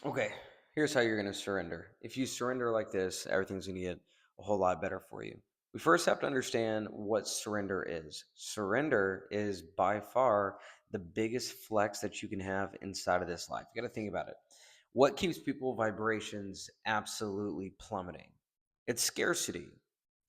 Okay, here's how you're going to surrender. If you surrender like this, everything's going to get a whole lot better for you. We first have to understand what surrender is. Surrender is by far the biggest flex that you can have inside of this life. You got to think about it. What keeps people vibrations absolutely plummeting? It's scarcity.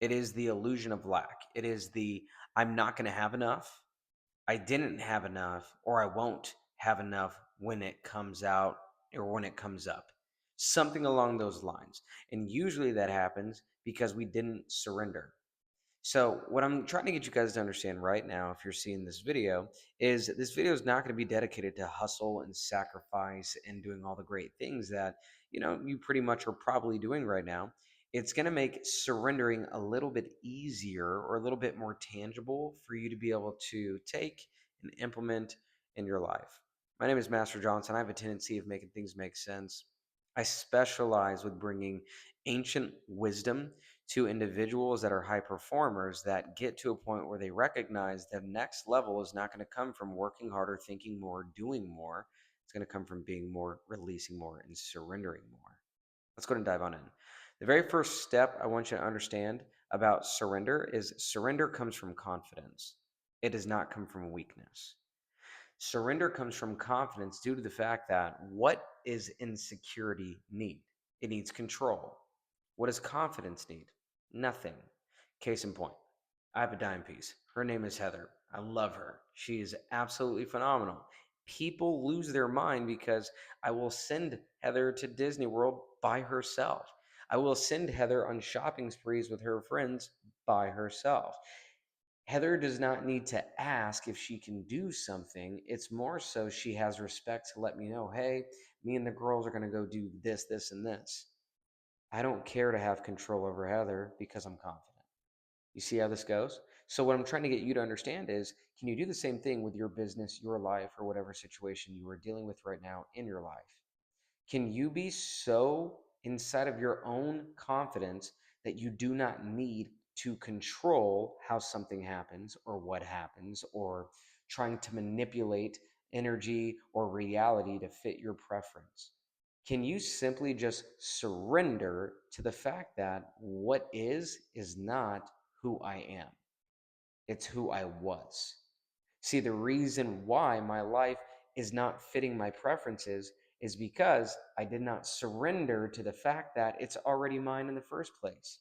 It is the illusion of lack. It is the I'm not going to have enough. I didn't have enough, or I won't have enough when it comes out or when it comes up. Something along those lines. And usually that happens because we didn't surrender. So, what I'm trying to get you guys to understand right now, if you're seeing this video is not going to be dedicated to hustle and sacrifice and doing all the great things that, you pretty much are probably doing right now. It's going to make surrendering a little bit easier or a little bit more tangible for you to be able to take and implement in your life. My name is Master Johnson. I have a tendency of making things make sense. I specialize with bringing ancient wisdom to individuals that are high performers that get to a point where they recognize the next level is not going to come from working harder, thinking more, doing more. It's going to come from being more, releasing more, and surrendering more. Let's go ahead and dive on in. The very first step I want you to understand about surrender is surrender comes from confidence. It does not come from weakness. Surrender comes from confidence due to the fact that what is insecurity need? It needs control. What does confidence need? Nothing. Case in point, I have a dime piece. Her name is Heather. I love her. She is absolutely phenomenal. People lose their mind because I will send Heather to Disney World by herself. I will send Heather on shopping sprees with her friends by herself. Heather does not need to ask if she can do something. It's more so she has respect to let me know, hey, me and the girls are going to go do this, this, and this. I don't care to have control over Heather because I'm confident. You see how this goes? So, what I'm trying to get you to understand is can you do the same thing with your business, your life, or whatever situation you are dealing with right now in your life? Can you be so inside of your own confidence that you do not need to control how something happens or what happens or trying to manipulate energy or reality to fit your preference? Can you simply just surrender to the fact that what is not who I am? It's who I was. See, the reason why my life is not fitting my preferences is because I did not surrender to the fact that it's already mine in the first place.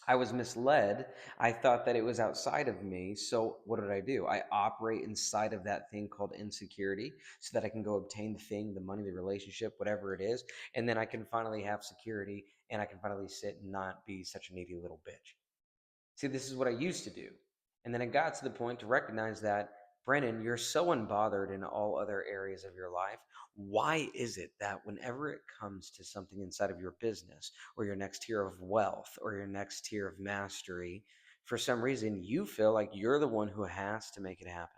I was misled. I thought that it was outside of me. So, what did I do? I operate inside of that thing called insecurity so that I can go obtain the thing, the money, the relationship, whatever it is. And then I can finally have security and I can finally sit and not be such a needy little bitch. See, this is what I used to do. And then it got to the point to recognize that, Brennan, you're so unbothered in all other areas of your life. Why is it that whenever it comes to something inside of your business or your next tier of wealth or your next tier of mastery, for some reason you feel like you're the one who has to make it happen?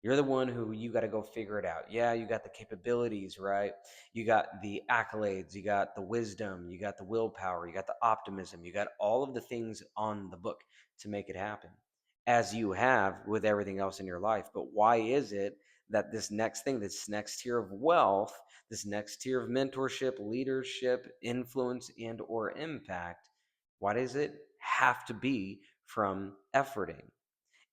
You're the one who you got to go figure it out. Yeah, you got the capabilities, right? You got the accolades, you got the wisdom, you got the willpower, you got the optimism, you got all of the things on the book to make it happen, as you have with everything else in your life. But why is it that this next thing, this next tier of wealth, this next tier of mentorship, leadership, influence, and or impact, why does it have to be from efforting?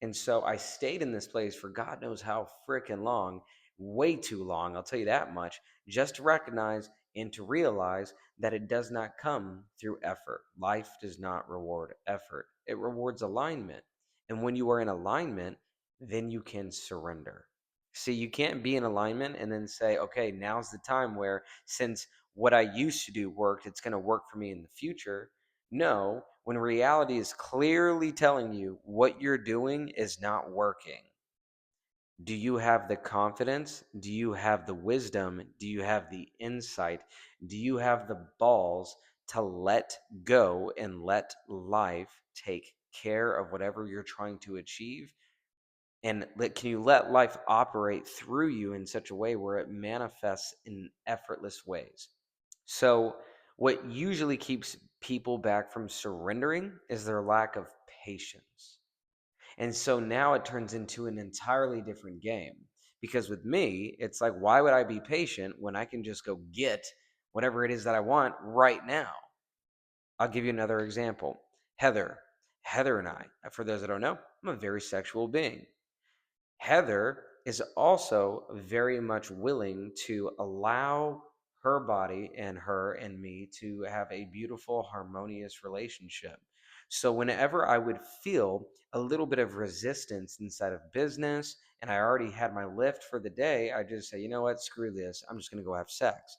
And so I stayed in this place for God knows how freaking long, way too long, I'll tell you that much, just to recognize and to realize that it does not come through effort. Life does not reward effort, it rewards alignment. And when you are in alignment, then you can surrender. See, you can't be in alignment and then say, okay, now's the time where since what I used to do worked, it's going to work for me in the future. No, when reality is clearly telling you what you're doing is not working. Do you have the confidence? Do you have the wisdom? Do you have the insight? Do you have the balls to let go and let life take care of whatever you're trying to achieve? And can you let life operate through you in such a way where it manifests in effortless ways? So, what usually keeps people back from surrendering is their lack of patience. And so now it turns into an entirely different game Because with me, it's like, why would I be patient when I can just go get whatever it is that I want right now? I'll give you another example. Heather. Heather and I, for those that don't know, I'm a very sexual being. Heather is also very much willing to allow her body and her and me to have a beautiful, harmonious relationship. So, whenever I would feel a little bit of resistance inside of business and I already had my lift for the day, I just say, you know what, screw this. I'm just going to go have sex,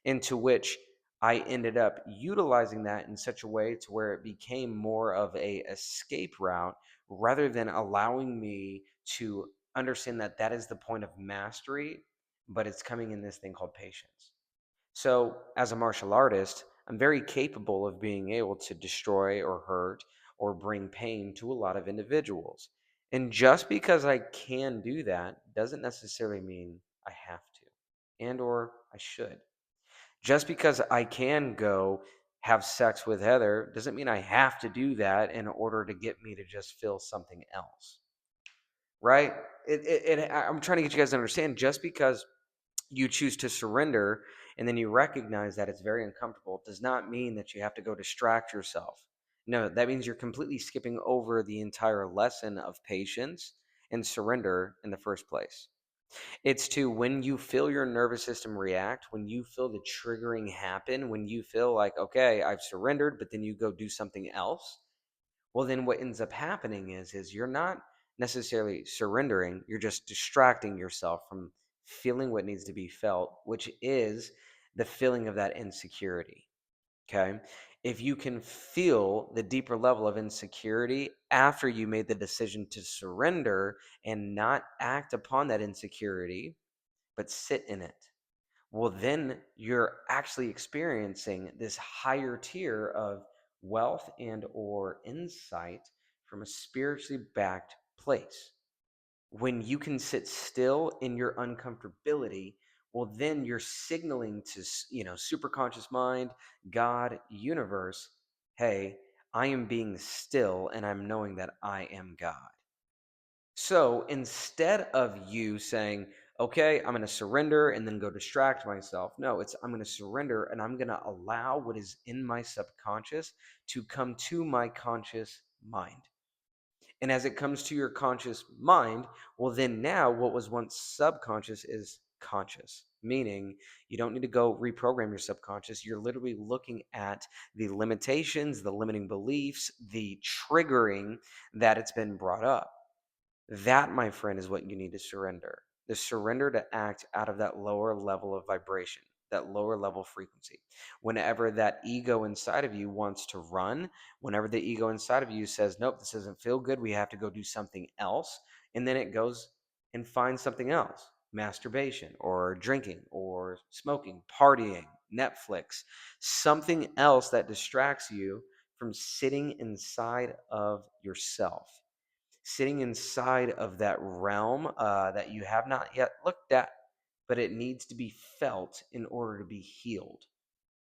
into which I ended up utilizing that in such a way to where it became more of a escape route rather than allowing me to understand that that is the point of mastery, but it's coming in this thing called patience. So, as a martial artist, I'm very capable of being able to destroy or hurt or bring pain to a lot of individuals. And just because I can do that doesn't necessarily mean I have to and or I should. Just because I can go have sex with Heather doesn't mean I have to do that in order to get me to just feel something else, right? I'm trying to get you guys to understand, just because you choose to surrender and then you recognize that it's very uncomfortable does not mean that you have to go distract yourself. No, that means you're completely skipping over the entire lesson of patience and surrender in the first place. It's to, when you feel your nervous system react, when you feel the triggering happen, when you feel like, okay, I've surrendered, but then you go do something else. Well, then what ends up happening is you're not necessarily surrendering, you're just distracting yourself from feeling what needs to be felt, which is the feeling of that insecurity. Okay. If you can feel the deeper level of insecurity after you made the decision to surrender and not act upon that insecurity, but sit in it, well, then you're actually experiencing this higher tier of wealth and or insight from a spiritually backed place. When you can sit still in your uncomfortability, well, then you're signaling to, superconscious mind, God, universe, hey, I am being still and I'm knowing that I am God. So instead of you saying, okay, I'm going to surrender and then go distract myself, no, it's, I'm going to surrender and I'm going to allow what is in my subconscious to come to my conscious mind. And as it comes to your conscious mind, well, then now what was once subconscious is conscious, meaning you don't need to go reprogram your subconscious. You're literally looking at the limitations, the limiting beliefs, the triggering that it's been brought up. That, my friend, is what you need to surrender. The surrender to act out of that lower level of vibration, that lower level frequency. Whenever that ego inside of you wants to run, whenever the ego inside of you says, nope, this doesn't feel good, we have to go do something else, and then it goes and finds something else, masturbation or drinking or smoking, partying, Netflix, something else that distracts you from sitting inside of yourself, sitting inside of that realm that you have not yet looked at, but it needs to be felt in order to be healed.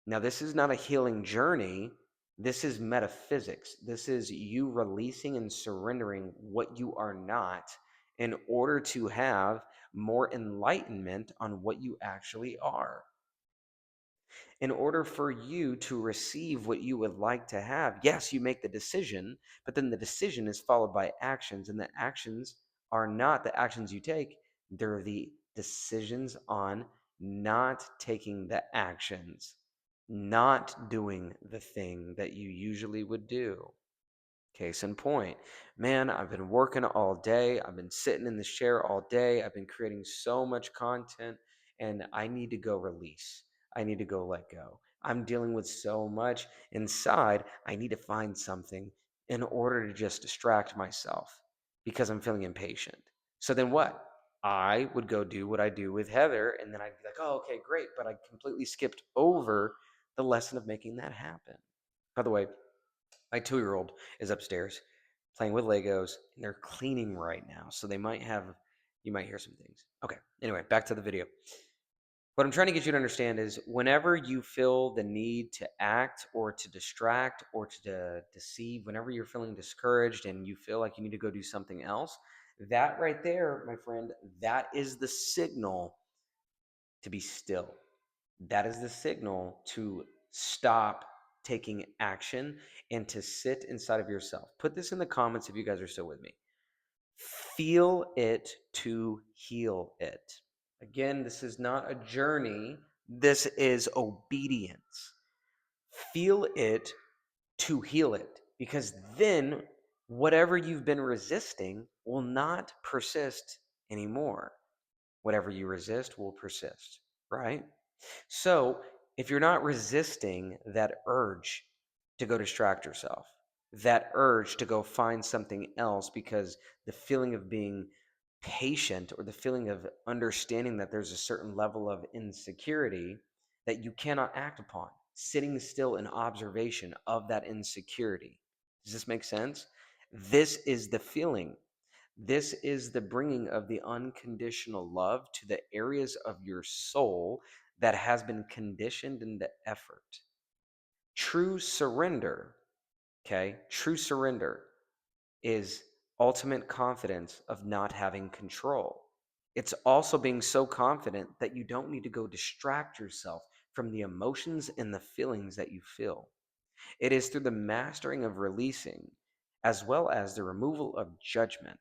Now, this is not a healing journey. This is metaphysics. This is you releasing and surrendering what you are not in order to have more enlightenment on what you actually are. In order for you to receive what you would like to have, yes, you make the decision, but then the decision is followed by actions, and the actions are not the actions you take, they're the decisions on not taking the actions, not doing the thing that you usually would do. Case in point, man, I've been working all day. I've been sitting in this chair all day. I've been creating so much content, and I need to go release. I need to go let go. I'm dealing with so much inside. I need to find something in order to just distract myself because I'm feeling impatient. So then what? I would go do what I do with Heather, and then I'd be like, oh, okay, great. But I completely skipped over the lesson of making that happen. By the way, my 2-year-old is upstairs playing with Legos, and they're cleaning right now. So you might hear some things. Okay, anyway, back to the video. What I'm trying to get you to understand is, whenever you feel the need to act or to distract or to deceive, whenever you're feeling discouraged and you feel like you need to go do something else, That right there, my friend, that is the signal to be still. That is the signal to stop taking action and to sit inside of yourself. Put this in the comments if you guys are still with me. Feel it to heal it. Again, this is not a journey, this is obedience. Feel it to heal it, because then whatever you've been resisting will not persist anymore. Whatever you resist will persist, right? So, if you're not resisting that urge to go distract yourself, that urge to go find something else because the feeling of being patient or the feeling of understanding that there's a certain level of insecurity that you cannot act upon, sitting still in observation of that insecurity. Does this make sense? This is the feeling. This is the bringing of the unconditional love to the areas of your soul that has been conditioned into effort. True surrender, okay? True surrender is ultimate confidence of not having control. It's also being so confident that you don't need to go distract yourself from the emotions and the feelings that you feel. It is through the mastering of releasing, as well as the removal of judgment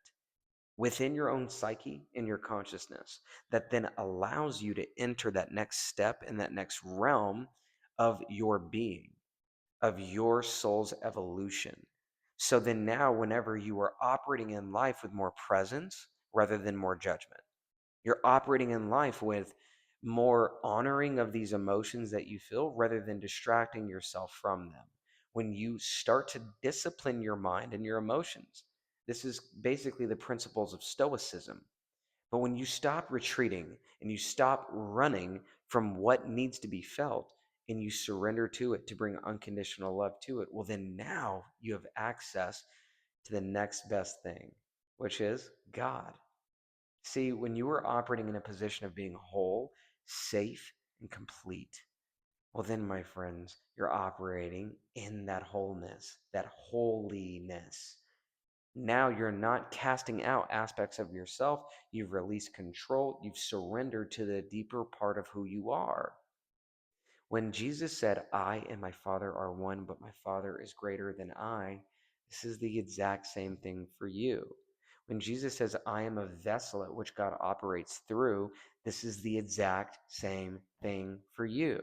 within your own psyche and your consciousness, that then allows you to enter that next step in that next realm of your being, of your soul's evolution. So then now, whenever you are operating in life with more presence rather than more judgment, you're operating in life with more honoring of these emotions that you feel rather than distracting yourself from them. When you start to discipline your mind and your emotions, this is basically the principles of Stoicism. But when you stop retreating and you stop running from what needs to be felt and you surrender to it to bring unconditional love to it, well, then now you have access to the next best thing, which is God. See, when you are operating in a position of being whole, safe, and complete, well, then, my friends, you're operating in that wholeness, that holiness. Now you're not casting out aspects of yourself. You've released control. You've surrendered to the deeper part of who you are. When Jesus said, I and my Father are one, but my Father is greater than I, this is the exact same thing for you. When Jesus says, I am a vessel at which God operates through, this is the exact same thing for you.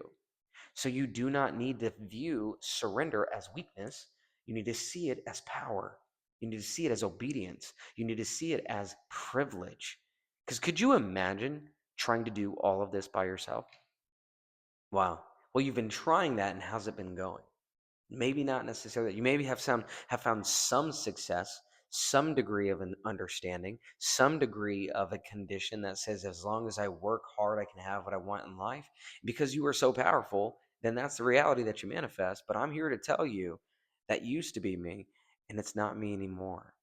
So you do not need to view surrender as weakness. You need to see it as power. You need to see it as obedience. You need to see it as privilege. Because could you imagine trying to do all of this by yourself? Wow. Well, you've been trying that, and how's it been going? Maybe not necessarily. You maybe have found some success, some degree of an understanding, some degree of a condition that says as long as I work hard, I can have what I want in life. Because you are so powerful, then that's the reality that you manifest. But I'm here to tell you that used to be me, and it's not me anymore.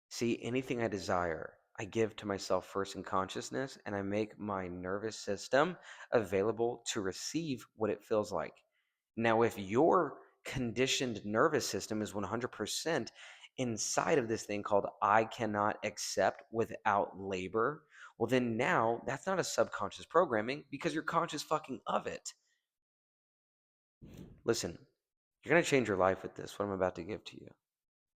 See, anything I desire, I give to myself first in consciousness, and I make my nervous system available to receive what it feels like. Now, if your conditioned nervous system is 100% inside of this thing called I cannot accept without labor, well, then now that's not a subconscious programming because you're conscious fucking of it. Listen, you're going to change your life with this, what I'm about to give to you.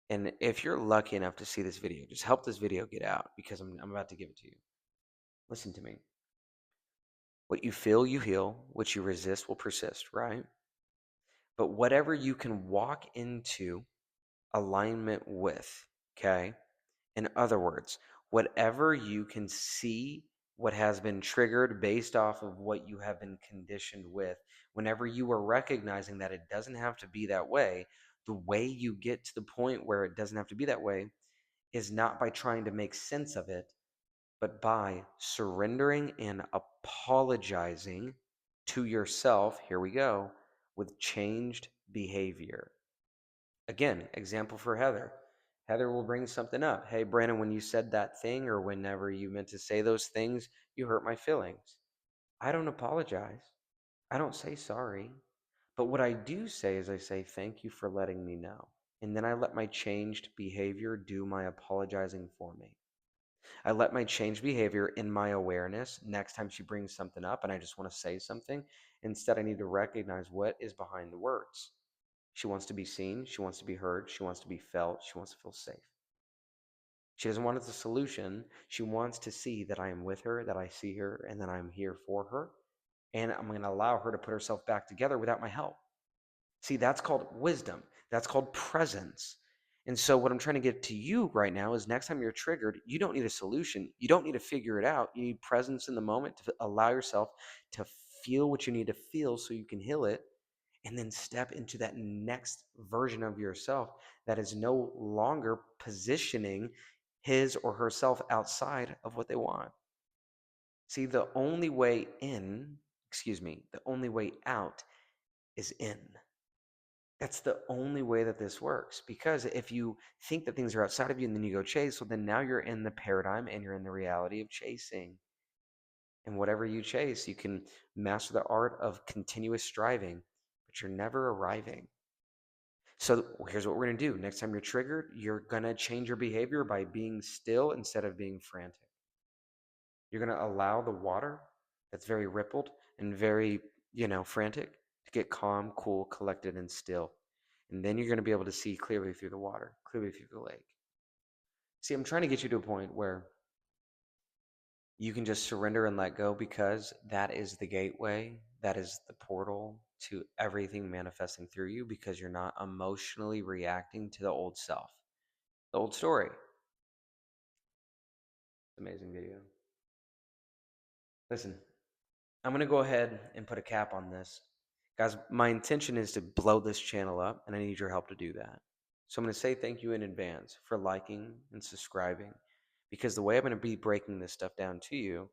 And if you're lucky enough to see this video, just help this video get out because I'm about to give it to you. Listen to me. What you feel, you heal. What you resist will persist, right? But whatever you can walk into alignment with, okay? In other words, whatever you can see what has been triggered based off of what you have been conditioned with, whenever you are recognizing that it doesn't have to be that way you get to the point where it doesn't have to be that way is not by trying to make sense of it, but by surrendering and apologizing to yourself. Here we go, with changed behavior. Again, example for Heather. Heather will bring something up. Hey, Brandon, when you said that thing or whenever you meant to say those things, you hurt my feelings. I don't apologize. I don't say sorry. But what I do say is I say, thank you for letting me know. And then I let my changed behavior do my apologizing for me. I let my change behavior in my awareness next time she brings something up and I just want to say something. Instead, I need to recognize what is behind the words. She wants to be seen. She wants to be heard. She wants to be felt. She wants to feel safe. She doesn't want it as a solution. She wants to see that I am with her, that I see her, and that I'm here for her. And I'm going to allow her to put herself back together without my help. See, that's called wisdom. That's called presence. And so, what I'm trying to get to you right now is next time you're triggered, you don't need a solution. You don't need to figure it out. You need presence in the moment to allow yourself to feel what you need to feel so you can heal it and then step into that next version of yourself that is no longer positioning his or herself outside of what they want. See, the only way in, the only way out is in. That's the only way that this works. Because if you think that things are outside of you and then you go chase, well, then now you're in the paradigm and you're in the reality of chasing. And whatever you chase, you can master the art of continuous striving, but you're never arriving. So here's what we're going to do. Next time you're triggered, you're going to change your behavior by being still instead of being frantic. You're going to allow the water that's very rippled and very, frantic to get calm, cool, collected, and still. And then you're going to be able to see clearly through the water, clearly through the lake. See, I'm trying to get you to a point where you can just surrender and let go because that is the gateway, that is the portal to everything manifesting through you because you're not emotionally reacting to the old self, the old story. Amazing video. Listen, I'm going to go ahead and put a cap on this. Guys, my intention is to blow this channel up, and I need your help to do that. So I'm going to say thank you in advance for liking and subscribing because the way I'm going to be breaking this stuff down to you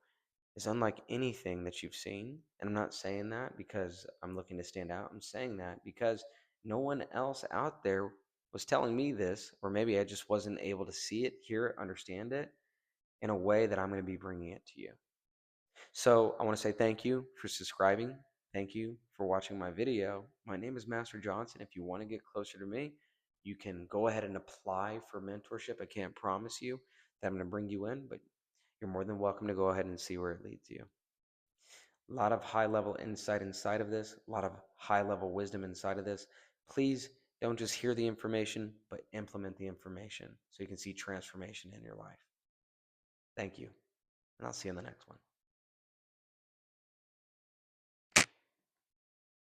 is unlike anything that you've seen. And I'm not saying that because I'm looking to stand out. I'm saying that because no one else out there was telling me this, or maybe I just wasn't able to see it, hear it, understand it in a way that I'm going to be bringing it to you. So I want to say thank you for subscribing. Thank you for watching my video. My name is Master Johnson. If you want to get closer to me, you can go ahead and apply for mentorship. I can't promise you that I'm going to bring you in, but you're more than welcome to go ahead and see where it leads you. A lot of high level insight inside of this, a lot of high level wisdom inside of this. Please don't just hear the information, but implement the information so you can see transformation in your life. Thank you, and I'll see you in the next one.